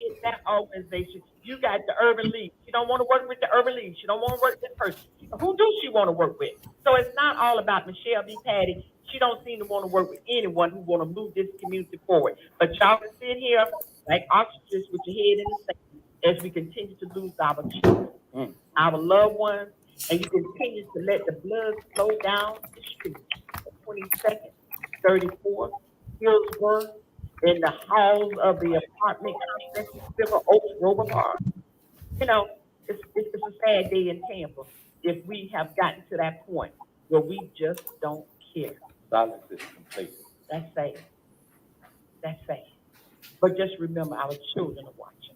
It's that organization. You got the urban league. She don't want to work with the urban league. She don't want to work with this person. Who do she want to work with? So it's not all about Michelle B. Patty. She don't seem to want to work with anyone who want to move this community forward. But y'all can sit here like ostriches with your head in the sand as we continue to lose our children, our loved ones, and you continue to let the blood flow down the street. 22nd, 34th, Hillsborough, in the halls of the apartment complexes, Silver Oaks, Rover Park. You know, it's a sad day in Tampa if we have gotten to that point where we just don't care. Silence is complete. That's sad. That's sad. But just remember, our children are watching.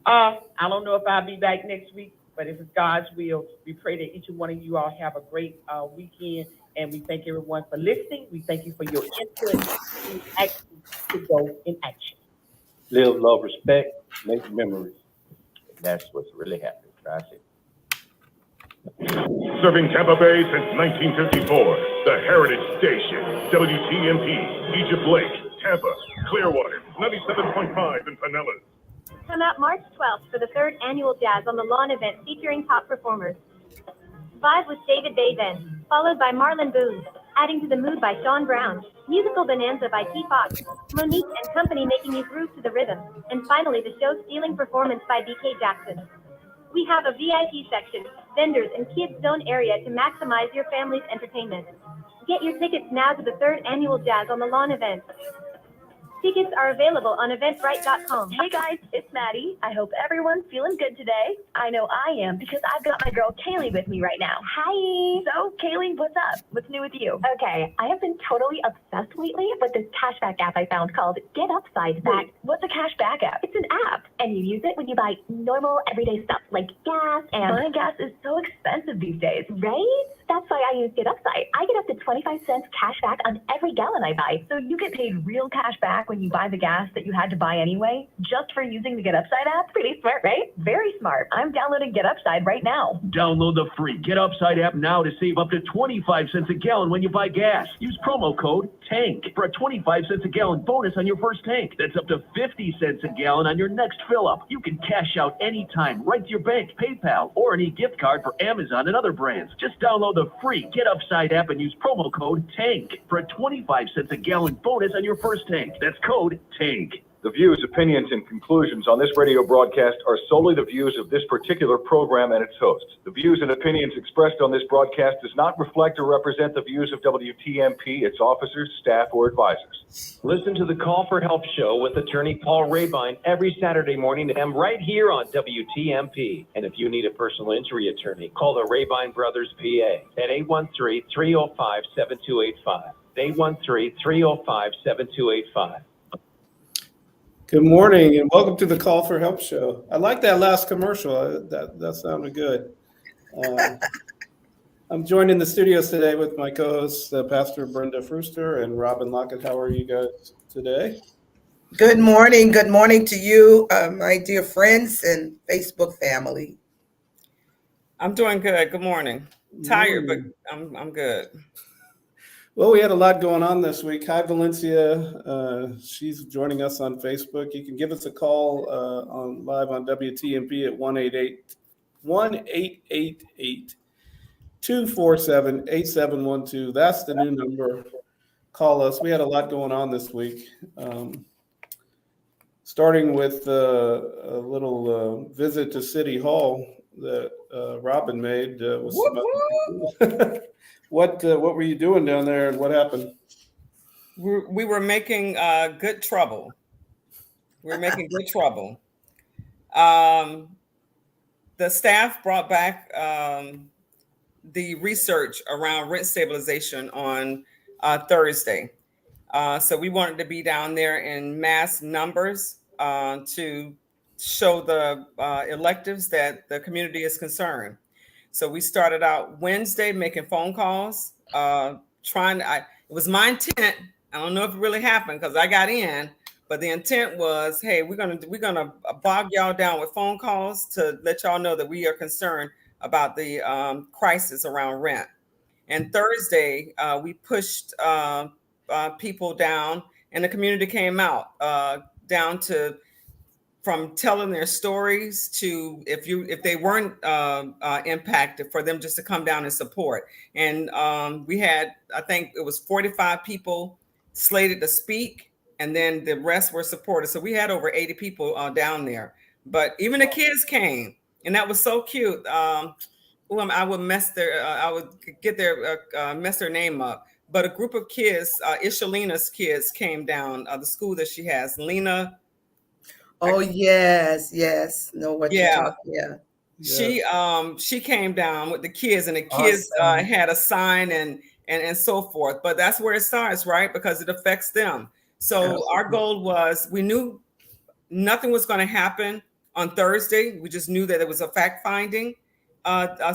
I don't know if I'll be back next week, but if it's God's will, we pray that each and one of you all have a great weekend. And we thank everyone for listening. We thank you for your input. We ask you to go in action. Live, love, respect, make memories. That's what's really happening. That's it. Serving Tampa Bay since 1954, the Heritage Station, WTMP, Egypt Lake, Tampa, Clearwater, 97.5 in Pinellas. Come out March 12th for the 3rd annual Jazz on the Lawn event featuring top performers. Vibe with David Bazen, followed by Marlon Boone, adding to the mood by Sean Brown, musical bonanza by T. Fox, Monique and Company making you groove to the rhythm, and finally the show-stealing performance by BK Jackson. We have a VIP section, vendors, and kids zone area to maximize your family's entertainment. Get your tickets now to the 3rd annual Jazz on the Lawn event. Tickets are available on eventbrite.com. Hey guys, it's Maddie. I hope everyone's feeling good today. I know I am because I've got my girl Kaylee with me right now. Hi. So Kaylee, what's up? What's new with you? Okay, I have been totally obsessed lately with this cashback app I found called Get Upside. What's a cashback app? It's an app, and you use it when you buy normal everyday stuff like gas, and buying gas is so expensive these days, right? That's why I use Get Upside. I get up to 25 cents cash back on every gallon I buy. So you get paid real cash back when you buy the gas that you had to buy anyway, just for using the Get Upside app. Pretty smart, right? Very smart. I'm downloading Get Upside right now. Download the free Get Upside app now to save up to 25 cents a gallon when you buy gas. Use promo code TANK for a 25 cents a gallon bonus on your first tank. That's up to 50 cents a gallon on your next fill up. You can cash out anytime right to your bank, PayPal, or any gift card for Amazon and other brands. Just download the free Get Upside app and use promo code TANK for a 25 cents a gallon bonus on your first tank. That's code TANK. The views, opinions, and conclusions on this radio broadcast are solely the views of this particular program and its hosts. The views and opinions expressed on this broadcast does not reflect or represent the views of WTMP, its officers, staff, or advisors. Listen to the Call for Help show with attorney Paul Rebein every Saturday morning at 10 right here on WTMP. And if you need a personal injury attorney, call the Rebein Brothers PA at 813-305-7285. 813-305-7285. Good morning and welcome to the Call for Help show. I like that last commercial. That sounded good. I'm joined in the studios today with my co-hosts, Pastor Brenda Fruster and Robin Lockett. How are you guys today? Good morning. Good morning to you, my dear friends and Facebook family. I'm doing good. Good morning. Tired, but I'm good. Well, we had a lot going on this week. Hi, Valencia. She's joining us on Facebook. You can give us a call live on WTMP at 1-888-247-8712. That's the new number. Call us. We had a lot going on this week. Starting with a little visit to City Hall that Robin made. What were you doing down there and what happened? We were making good trouble. We were making good trouble. The staff brought back the research around rent stabilization on Thursday. So we wanted to be down there in mass numbers to show the electives that the community is concerned. So we started out Wednesday making phone calls, it was my intent. I don't know if it really happened because I got in, but the intent was, hey, we're gonna bog y'all down with phone calls to let y'all know that we are concerned about the crisis around rent. And Thursday, we pushed people down, and the community came out down to from telling their stories to if they weren't impacted, for them just to come down and support. And we had, I think it was 45 people slated to speak, and then the rest were supported. So we had over 80 people down there. But even the kids came, and that was so cute. I would mess their name up. But a group of kids, Ishalina's kids, came down, the school that she has, Lena. Oh, yes. Know what you're Yeah. talking, yeah. She came down with the kids, and the kids had a sign and so forth. But that's where it starts, right? Because it affects them. So Absolutely. our goal was, we knew nothing was going to happen on Thursday. We just knew that it was a fact-finding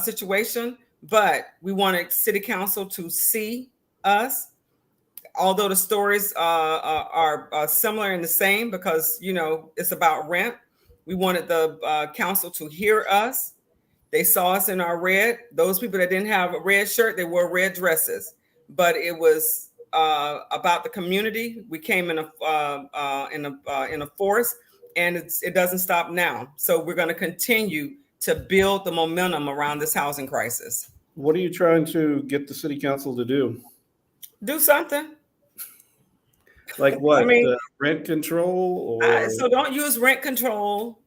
situation, but we wanted City Council to see us. Although the stories are similar and the same, because, you know, it's about rent. We wanted the council to hear us. They saw us in our red. Those people that didn't have a red shirt, they wore red dresses. But it was about the community. We came in a force, and it doesn't stop now. So we're going to continue to build the momentum around this housing crisis. What are you trying to get the city council to do? Do something. Like what? I mean, rent control, or so don't use rent control.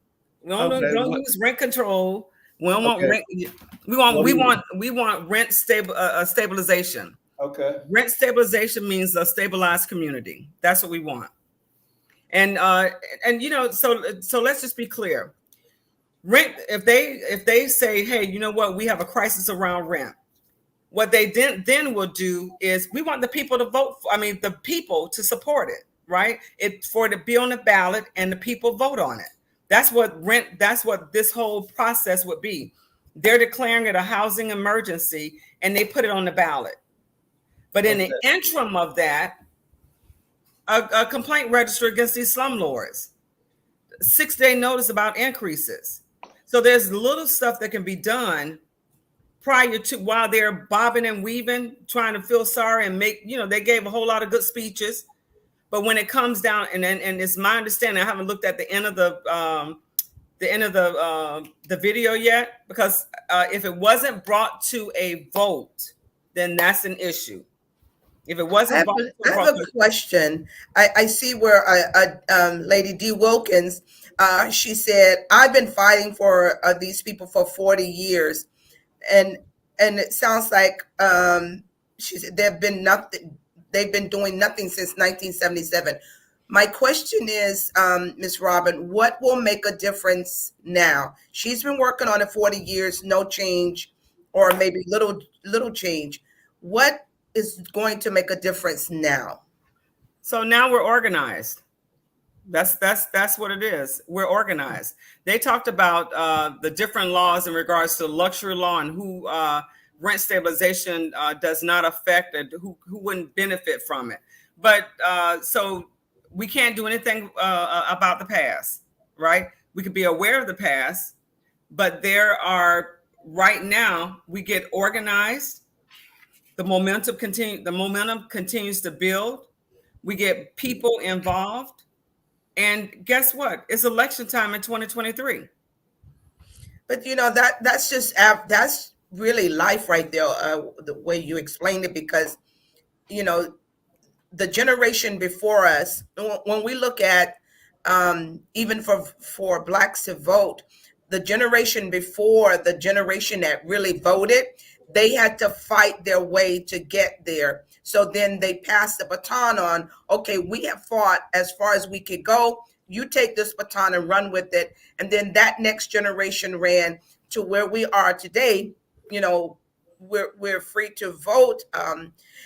Don't use rent control. We don't want rent. We want rent stabilization. Okay. Rent stabilization means a stabilized community. That's what we want. And you know, so let's just be clear. Rent, if they say, hey, you know what, we have a crisis around rent. What they then will do is, we want the people to vote for, the people to support it, right? It's for it to be on the ballot and the people vote on it. That's what this whole process would be. They're declaring it a housing emergency, and they put it on the ballot. But in the interim of that, a complaint registered against these slumlords, 6-day notice about increases. So there's little stuff that can be done prior to, while they're bobbing and weaving, trying to feel sorry and make, you know, they gave a whole lot of good speeches. But when it comes down, and it's my understanding, I haven't looked at the end of the video yet, because if it wasn't brought to a vote, then that's an issue. If it wasn't, I have a question. I see where Lady D. Wilkins, she said, I've been fighting for these people for 40 years. And it sounds like she said they've been doing nothing since 1977. My question is, Ms. Robin, what will make a difference now? She's been working on it 40 years, no change, or maybe little change. What is going to make a difference now? So now we're organized. That's what it is. We're organized. They talked about the different laws in regards to luxury law and who rent stabilization does not affect, and who wouldn't benefit from it. But so we can't do anything about the past, right? We could be aware of the past, but there are, right now, we get organized. The momentum continues to build. We get people involved. And guess what? It's election time in 2023. But you know, that's really life right there, the way you explained it, because you know, the generation before us, when we look at even for blacks to vote, the generation before, the generation that really voted, they had to fight their way to get there. So then they passed the baton on, okay, we have fought as far as we could go. You take this baton and run with it. And then that next generation ran to where we are today. You know, we're free to vote.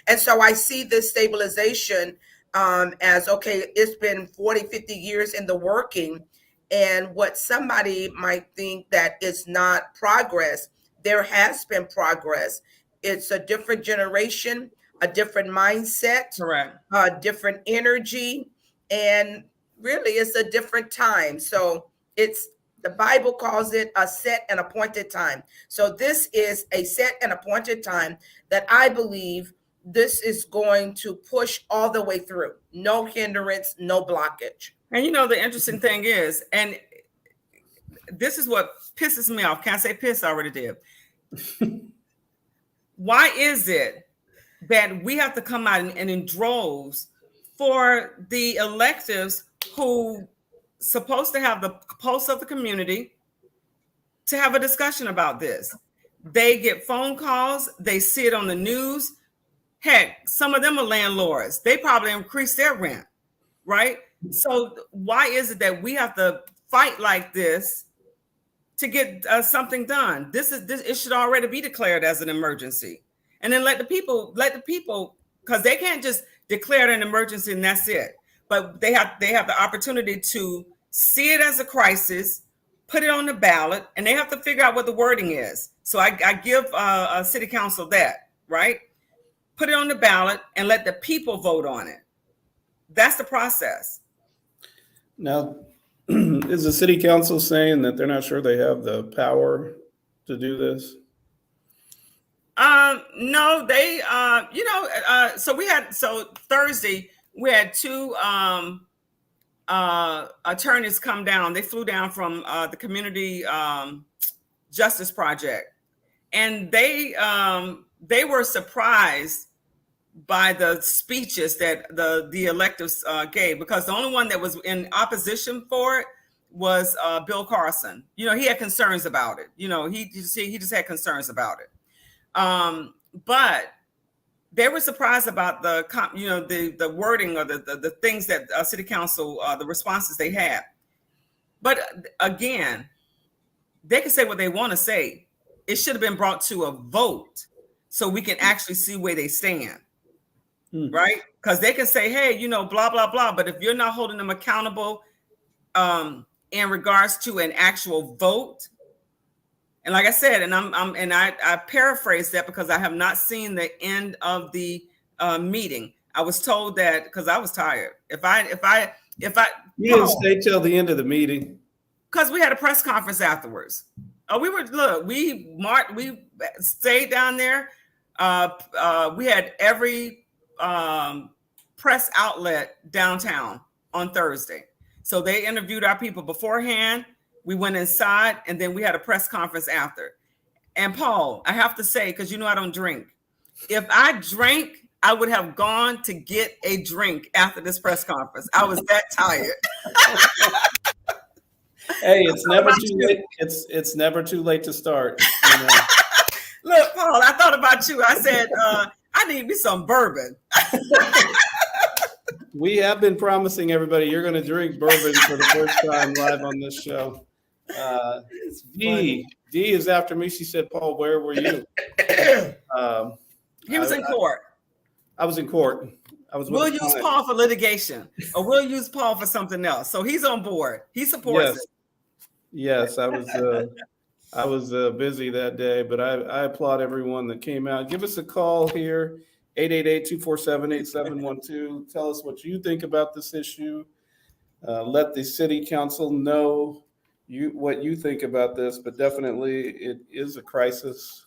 And so I see this stabilization as, okay, it's been 40, 50 years in the working. And what somebody might think that is not progress, there has been progress. It's a different generation, a different mindset, correct, a different energy, and really it's a different time. So the Bible calls it a set and appointed time. So this is a set and appointed time that I believe this is going to push all the way through. No hindrance, no blockage. And you know, the interesting thing is, and this is what pisses me off. Can't I say piss? I already did. Why is it that we have to come out and in droves for the electives who supposed to have the pulse of the community to have a discussion about this? They get phone calls, they see it on the news. Heck, some of them are landlords. They probably increase their rent, right? So why is it that we have to fight like this to get something done? It should already be declared as an emergency, and then let the people, because they can't just declare it an emergency and that's it. But they have the opportunity to see it as a crisis, put it on the ballot, and they have to figure out what the wording is. So I give a city council that, right? Put it on the ballot and let the people vote on it. That's the process. Now, is the city council saying that they're not sure they have the power to do this? No, they, so Thursday, we had two attorneys come down. They flew down from the Community Justice Project, and they were surprised by the speeches that the electives gave, because the only one that was in opposition for it was Bill Carson. You know, he had concerns about it. You know, he just had concerns about it. But they were surprised about the wording or the things that city council, the responses they had. But again, they can say what they want to say. It should have been brought to a vote so we can actually see where they stand. Right? Because they can say, hey, blah, blah, blah. But if you're not holding them accountable in regards to an actual vote, and like I said, and I paraphrase that because I have not seen the end of the meeting. I was told that because I was tired. If I You didn't stay till the end of the meeting. Because we had a press conference afterwards. We stayed down there. We had every press outlet downtown on Thursday. So they interviewed our people beforehand. We went inside, and then we had a press conference after. And Paul, I have to say, because I don't drink. If I drank, I would have gone to get a drink after this press conference. I was that tired. Hey, it's never too late. It's never too late to start. Look, Paul, I thought about you. I said, I need me some bourbon. We have been promising everybody you're going to drink bourbon for the first time live on this show. Dee is after me. She said, Paul, where were you? He was in court. I was in court. We'll use Paul for litigation, or we'll use Paul for something else. So he's on board. He supports it. Yes, I was busy that day, but I applaud everyone that came out. Give us a call here, 888-247-8712. Tell us what you think about this issue. Let the city council know what you think about this, but definitely it is a crisis,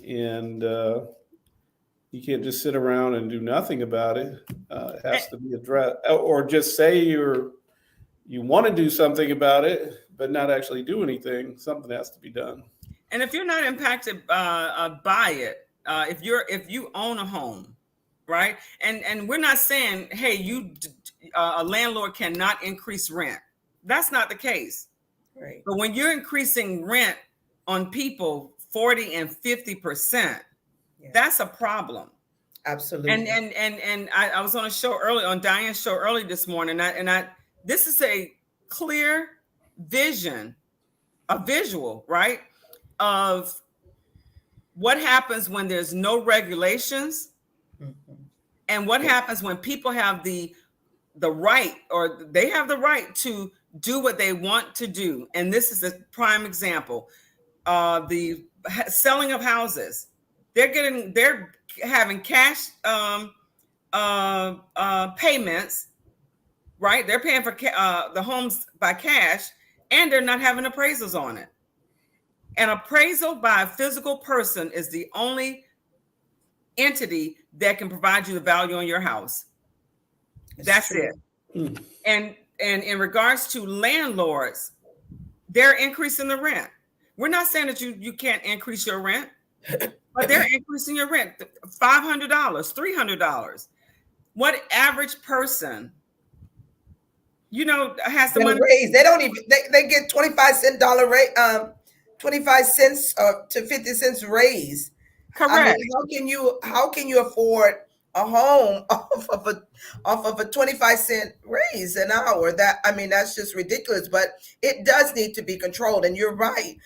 and you can't just sit around and do nothing about it. It has to be addressed, or just say you want to do something about it, but not actually do anything. Something has to be done. And if you're not impacted by it, if you own a home, right? And we're not saying, hey, a landlord cannot increase rent. That's not the case. Right. But when you're increasing rent on people 40 and 50%, that's a problem. Absolutely. And I was on a show early, on Diane's show early this morning, and this is a clear vision, a visual, right, of what happens when there's no regulations, and what happens when people have the right, or they have the right to do what they want to do. And this is a prime example. The selling of houses. They're having cash payments, right? They're paying for the homes by cash, and they're not having appraisals on it. An appraisal by a physical person is the only entity that can provide you the value on your house. That's it. And in regards to landlords, they're increasing the rent. We're not saying that you can't increase your rent, but they're increasing your rent $500, $300. What average person, has the Get a money? raise. They don't even they get 25-cent dollar rate 25 cents to 50 cents raise. I mean, Correct. how can you afford a home off of a 25-cent raise an hour? That's just ridiculous, but it does need to be controlled. And you're right.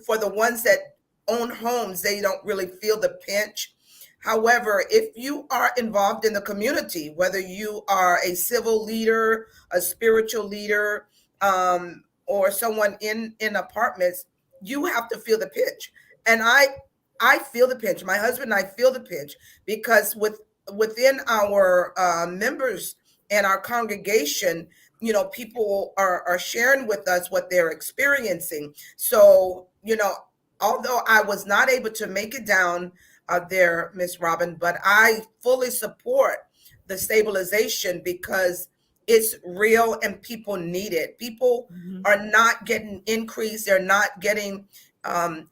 For the ones that own homes, they don't really feel the pinch. However, if you are involved in the community, whether you are a civil leader, a spiritual leader, or someone in apartments, you have to feel the pinch. And I feel the pinch. My husband and I feel the pinch because within our members and our congregation, people are sharing with us what they're experiencing. So, although I was not able to make it down there, Miss Robin, but I fully support the stabilization because it's real and people need it. People are not getting increased. They're not getting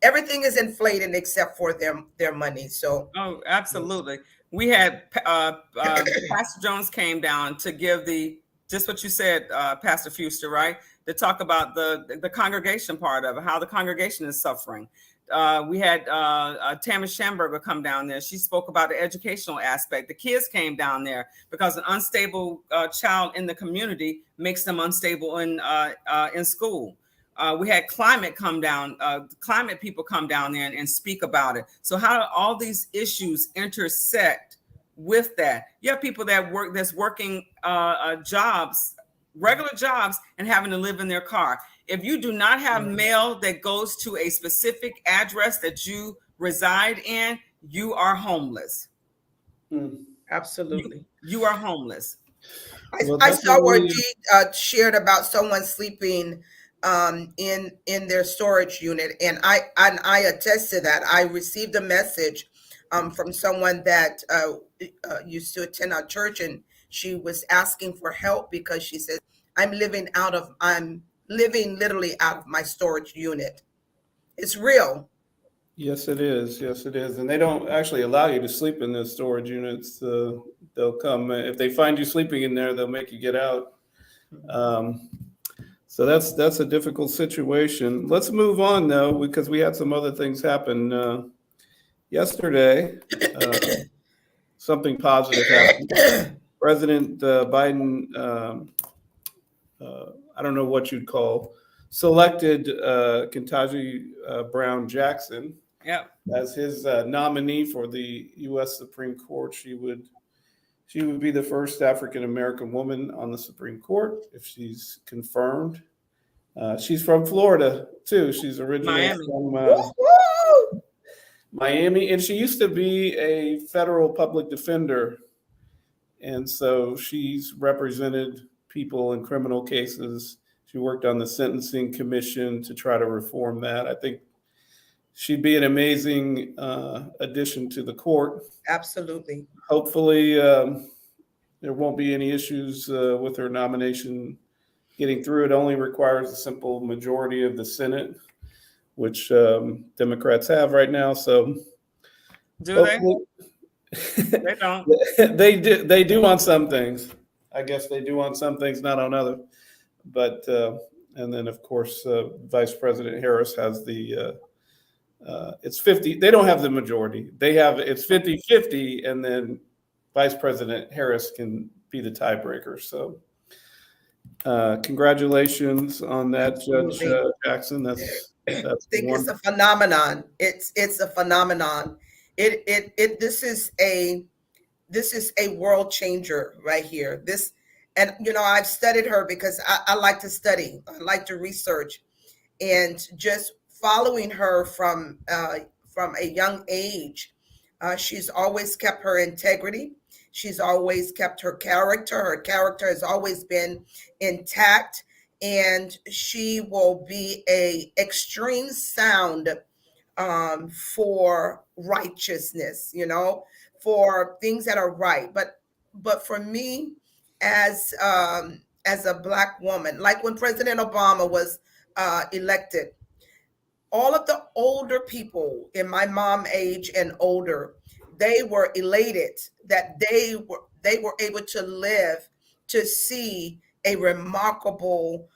everything is inflated except for their money. So absolutely. We had Pastor Jones came down to give just what you said, Pastor Fruster, right? To talk about the congregation part of it, how the congregation is suffering. We had Tammy Schamberger come down there. She spoke about the educational aspect. The kids came down there because an unstable child in the community makes them unstable in school. We had climate people come down there and speak about it. So how do all these issues intersect with that? You have people that's working jobs, regular jobs, and having to live in their car. If you do not have mail that goes to a specific address that you reside in, you are homeless. Absolutely. You are homeless. I saw where G shared about someone sleeping in their storage unit, and I attest to that. I received a message from someone that used to attend our church, and she was asking for help because she says, I'm living literally out of my storage unit. It's real. Yes, it is. Yes, it is. And they don't actually allow you to sleep in the storage units. They'll come if they find you sleeping in there, they'll make you get out. So that's a difficult situation. Let's move on though, because we had some other things happen yesterday. Something positive happened. President Biden, I don't know what you'd call, selected Ketanji Brown Jackson as his nominee for the U.S. Supreme Court. She would be the first African American woman on the Supreme Court if she's confirmed. She's from Florida too. She's originally from Miami, and she used to be a federal public defender, and so she's represented people in criminal cases. She worked on the Sentencing Commission to try to reform that. I think she'd be an amazing addition to the court. Absolutely. Hopefully, there won't be any issues with her nomination getting through. It only requires a simple majority of the Senate, which Democrats have right now. So, do they? They don't. They do on some things. I guess they do on some things, not on others. But and then of course Vice President Harris has the it's 50. They don't have the majority. It's 50-50, and then Vice President Harris can be the tiebreaker. So congratulations on that, Judge Jackson. I think it's a phenomenon. It's a phenomenon. This is a world changer right here. And I've studied her because I like to study. I like to research, and just following her from a young age, she's always kept her integrity. She's always kept her character. Her character has always been intact, and she will be a extreme sound for righteousness, for things that are right. But for me, as a Black woman, like when President Obama was elected, all of the older people in my mom age and older, they were elated that they were able to live to see a remarkable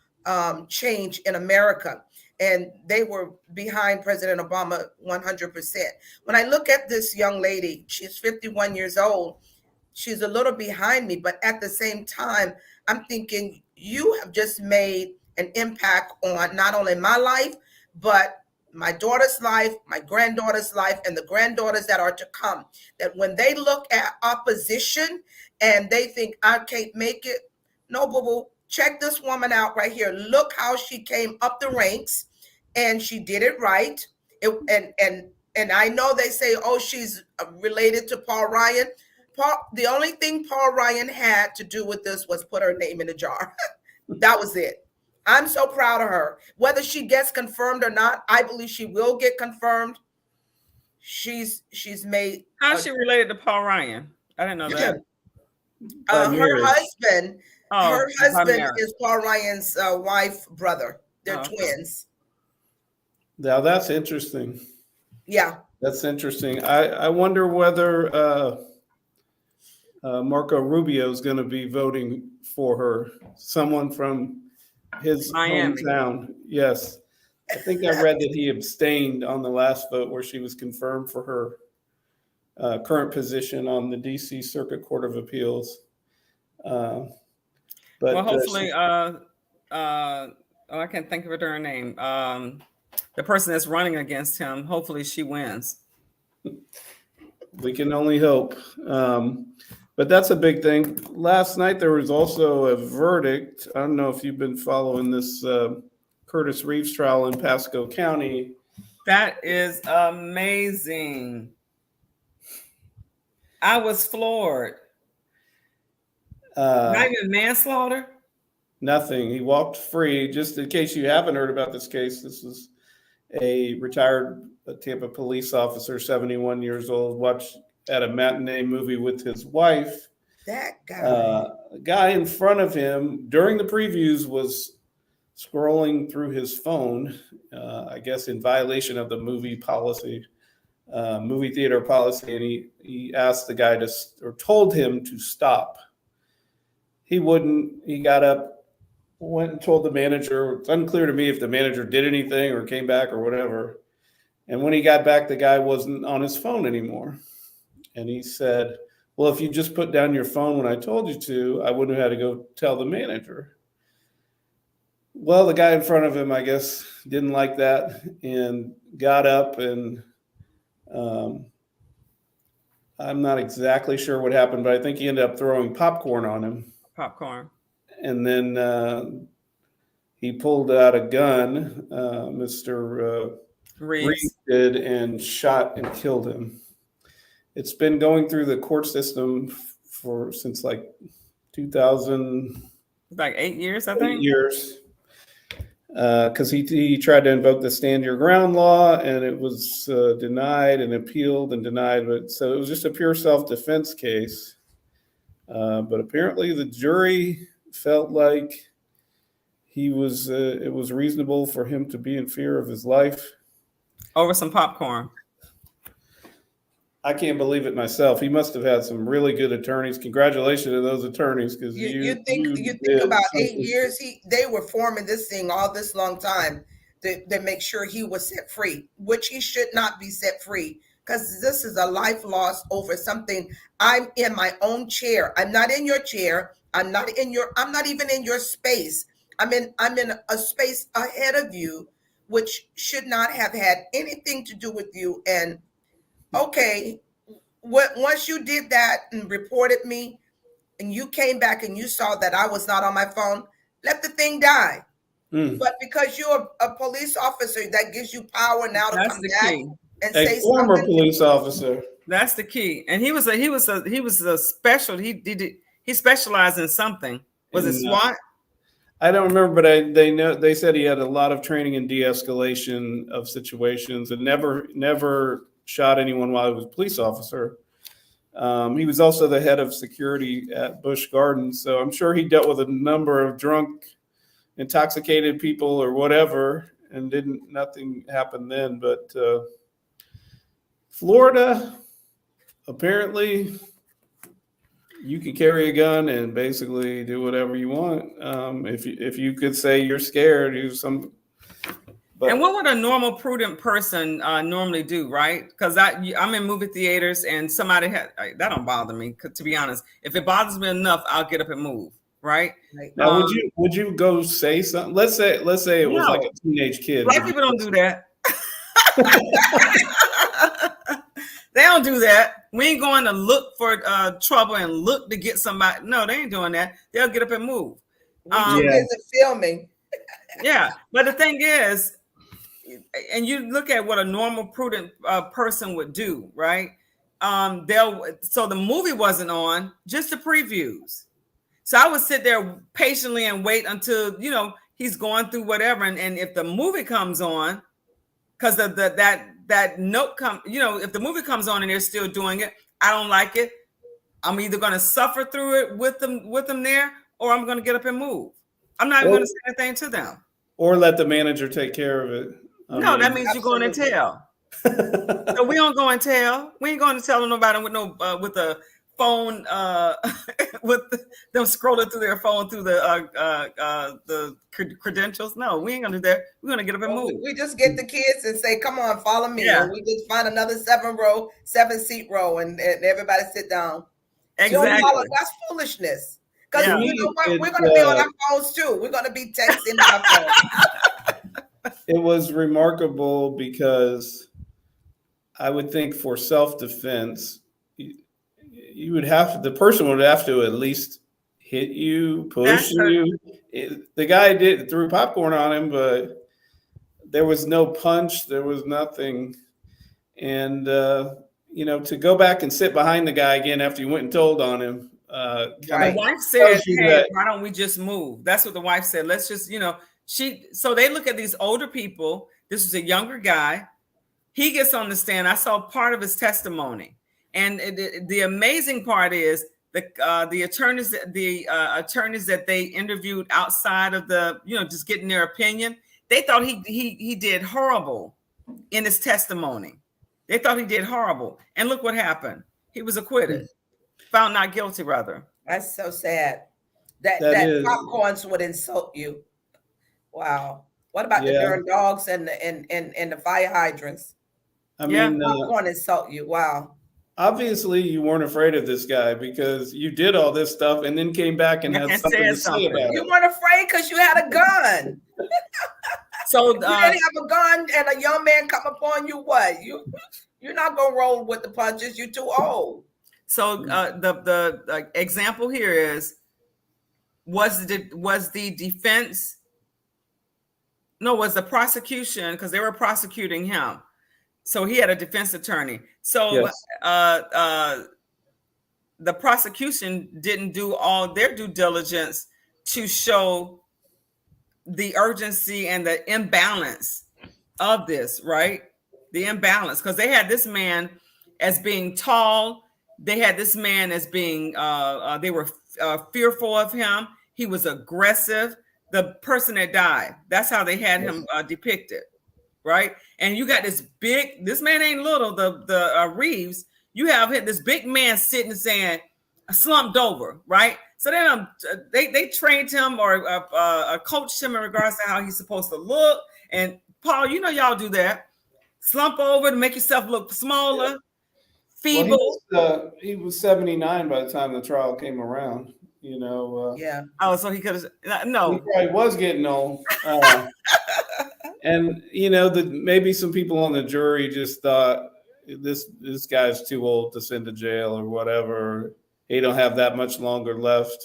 change in America. And they were behind President Obama 100%. When I look at this young lady, she's 51 years old. She's a little behind me, but at the same time, I'm thinking you have just made an impact on not only my life, but my daughter's life, my granddaughter's life, and the granddaughters that are to come. That when they look at opposition and they think, I can't make it, no, boo-boo, check this woman out right here. Look how she came up the ranks and she did it right. And I know they say, oh, she's related to Paul Ryan. The only thing Paul Ryan had to do with this was put her name in a jar. That was it. I'm so proud of her. Whether she gets confirmed or not, I believe she will get confirmed. She's made. How's she related to Paul Ryan? I didn't know that. Her husband. Oh, her husband is Paul Ryan's wife, brother. They're twins. Now that's interesting. Yeah, that's interesting. I wonder whether Marco Rubio is going to be voting for her. Someone from his Miami. Hometown. Yes. I think I read that he abstained on the last vote where she was confirmed for her current position on the DC Circuit Court of Appeals. But well, hopefully, I can't think of her name. The person that's running against him, hopefully she wins. We can only hope. But that's a big thing. Last night, there was also a verdict. I don't know if you've been following this Curtis Reeves trial in Pasco County. That is amazing. I was floored. Not even manslaughter? Nothing. He walked free. Just in case you haven't heard about this case, this was a retired Tampa police officer, 71 years old, watched at a matinee movie with his wife. That guy. The guy in front of him during the previews was scrolling through his phone, I guess in violation of the movie theater policy, and he asked the guy or told him to stop. He wouldn't. He got up, went and told the manager. It's unclear to me if the manager did anything or came back or whatever. And when he got back, the guy wasn't on his phone anymore. And he said, well, if you just put down your phone when I told you to, I wouldn't have had to go tell the manager. Well, the guy in front of him, I guess, didn't like that and got up and I'm not exactly sure what happened, but I think he ended up throwing popcorn on him. Popcorn. And then he pulled out a gun, Mr. Reeves did, and shot and killed him. It's been going through the court system since like 2000. Like 8 years, I think. 8 years. Because he tried to invoke the stand your ground law, and it was denied and appealed and denied. But so it was just a pure self-defense case. But apparently the jury felt like it was reasonable for him to be in fear of his life. Over some popcorn. I can't believe it myself. He must have had some really good attorneys. Congratulations to those attorneys, because you think about 8 years. They were forming this thing all this long time to make sure he was set free, which he should not be set free, because this is a life lost over something. I'm in my own chair. I'm not in your chair. I'm not even in your space. I'm in a space ahead of you, which should not have had anything to do with you. And okay, once you did that and reported me and you came back and you saw that I was not on my phone, let the thing die. But because you're a police officer, that gives you power now to come back and say former something. Police officer. That's the key. And he was a special. He specialized in something. Was it SWAT? I don't remember, but they said he had a lot of training in de-escalation of situations and never shot anyone while he was a police officer. He was also the head of security at Busch Gardens, so I'm sure he dealt with a number of drunk intoxicated people or whatever, and nothing happened then. But Florida, apparently, you can carry a gun and basically do whatever you want. If you could say you're scared, But, and what would a normal, prudent person normally do, right? Because I'm in movie theaters and somebody that don't bother me. To be honest, if it bothers me enough, I'll get up and move, right? Now, would you go say something? Let's say it was like a teenage kid. Black people don't do that. They don't do that. We ain't going to look for trouble and look to get somebody. No, they ain't doing that. They'll get up and move. Filming. Yeah, but the thing is, and you look at what a normal, prudent person would do, right? So the movie wasn't on, just the previews. So I would sit there patiently and wait until, he's going through whatever. And if the movie comes on, because that note if the movie comes on and they're still doing it, I don't like it. I'm either going to suffer through it with them there, or I'm going to get up and move. I'm not even going to say anything to them. Or let the manager take care of it. That means you're going to tell. So we don't go and tell. We ain't going to tell nobody with with a phone, with them scrolling through their phone through the credentials. No, we ain't gonna do that. We're gonna get up and move. We just get the kids and say, "Come on, follow me." Yeah. And we just find another 7-seat row, and everybody sit down. Exactly. That's foolishness. Because Yeah. we're gonna be on our phones too. We're gonna be texting our phones. It was remarkable because I would think for self-defense, the person would have to at least hit you, push you. The guy threw popcorn on him, but there was no punch. There was nothing. And, to go back and sit behind the guy again after you went and told on him. The wife said, "Hey, why don't we just move?" That's what the wife said. Let's just, so they look at these older people. This is a younger guy. He gets on the stand. I saw part of his testimony. And the amazing part is the attorneys that they interviewed outside of just getting their opinion, they thought he did horrible in his testimony. They thought he did horrible. And look what happened. He was acquitted. Found not guilty, rather. That's so sad. That popcorns would insult you. Wow. What about the darn dogs and the fire hydrants? I mean, popcorn insult you. Wow. Obviously, you weren't afraid of this guy because you did all this stuff and then came back and had something to say about it. You weren't afraid because you had a gun. So you didn't have a gun and a young man come upon you. What? You're not gonna roll with the punches. You're too old. So the example here is was the defense? No, was the prosecution, because they were prosecuting him. So he had a defense attorney. So yes. The prosecution didn't do all their due diligence to show the urgency and the imbalance of this, right? The imbalance, because they had this man as being tall. They had this man as being, they were fearful of him. He was aggressive. The person that died, that's how they had him depicted, right? And you got this man ain't little, the Reeves, you have this big man sitting saying, slumped over, right? So then they trained him or coached him in regards to how he's supposed to look. And Paul, y'all do that. Slump over to make yourself look smaller, feeble. Well, he was 79 by the time the trial came around. Yeah. Oh, so he could have no. He probably was getting old. And maybe some people on the jury just thought this guy's too old to send to jail or whatever. He don't have that much longer left.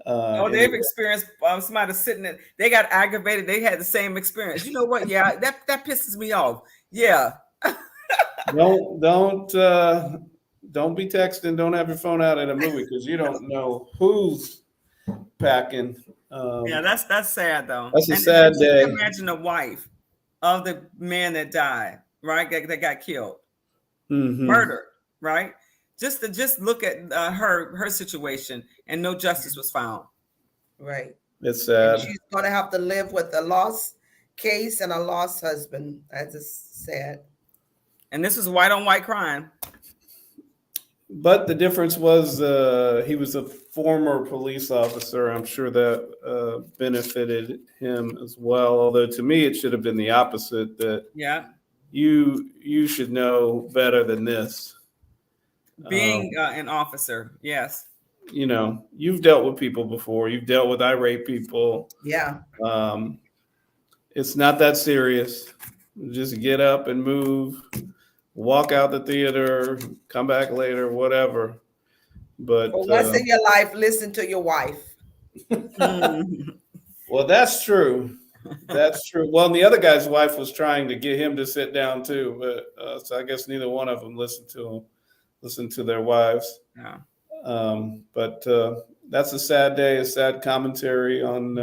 They've experienced somebody sitting there. They got aggravated. They had the same experience. You know what? Yeah, that pisses me off. Yeah. Don't be texting. Don't have your phone out at a movie because you don't know who's packing. That's sad though. That's a sad day. Imagine the wife of the man that died, right? That got killed, murdered, right? Just look at her situation, and no justice was found. Right. It's And sad. she's going to have to live with a lost case and a lost husband. That's just sad. And this was white on white crime. But the difference was he was a former police officer. I'm sure that benefited him as well. Although to me, it should have been the opposite. That Yeah. you should know better than this. Being an officer, yes. You know, you've dealt with people before. You've dealt with irate people. Yeah. It's not that serious. Just get up and move. Walk out the theater, come back later, whatever. But For once in your life, listen to your wife. Well, that's true. That's true. Well, and the other guy's wife was trying to get him to sit down too, but so I guess neither one of them listened to their wives. Yeah. But that's a sad day, a sad commentary on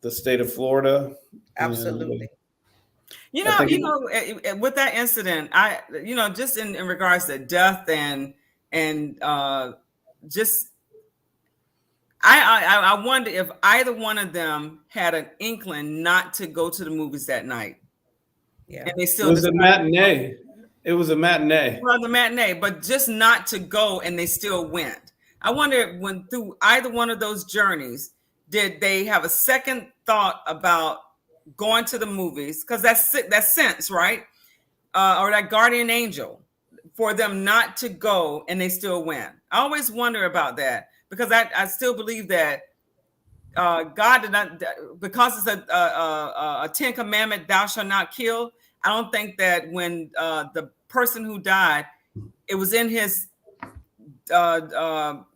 the state of Florida. Absolutely. With that incident, just in regards to death and just, I wonder if either one of them had an inkling not to go to the movies that night. Yeah. And they still. It was a matinee. It was a matinee. Well, the matinee, but just not to go, and they still went. I wonder when through either one of those journeys, did they have a second thought about going to the movies? Because that's sense, right? Or that guardian angel for them not to go and they still win. I always wonder about that because I still believe that God did not, because it's a 10 commandment, thou shalt not kill. I don't think that when the person who died, it was in his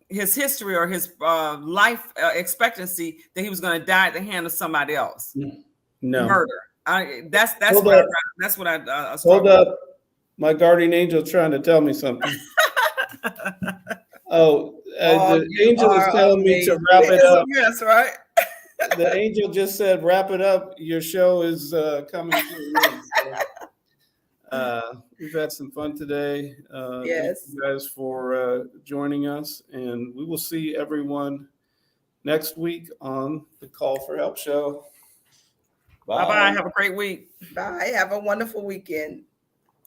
history or his life expectancy that he was going to die at the hand of somebody else. No. Murder. That's what I hold up. My guardian angel trying to tell me something. The angel is telling me to wrap it up. Yes, right. The angel just said, wrap it up. Your show is coming to an end. So, we've had some fun today. Yes. Thank you guys for joining us. And we will see everyone next week on the Call for Help show. Bye-bye. Have a great week. Bye. Have a wonderful weekend.